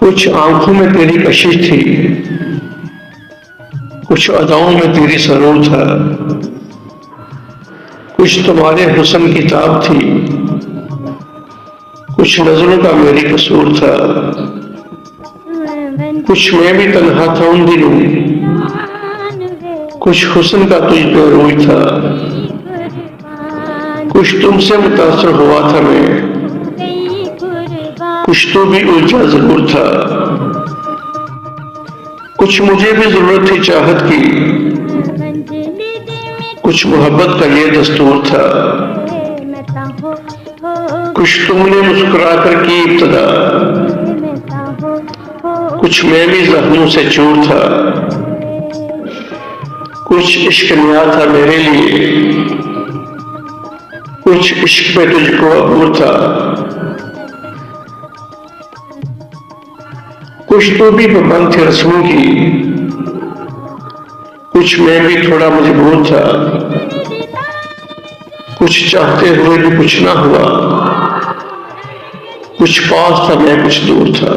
कुछ आंखों में तेरी कशिश थी, कुछ अदाओं में तेरी सरूर था, कुछ तुम्हारे हुस्न की ताब थी, कुछ नजरों का मेरी कसूर था, कुछ मैं भी तन्हा था उन दिनों, कुछ हुस्न का तुझ पे रोई था, कुछ तुमसे मुतासर हुआ था मैं, कुछ तो भी उलझा जरूर था, कुछ मुझे भी जरूरत थी चाहत की, कुछ मोहब्बत का ये दस्तूर था, कुछ तुमने मुस्कुरा कर की इब्तदा, कुछ मैं भी जख्मों से चूर था, कुछ इश्क नया था मेरे लिए, कुछ इश्क पे तुझको अबूर था, कुछ तो भी पाबंद थे रस्मों की, कुछ मैं भी थोड़ा मजबूर था, कुछ चाहते हुए भी कुछ ना हुआ, कुछ पास था मैं कुछ दूर था।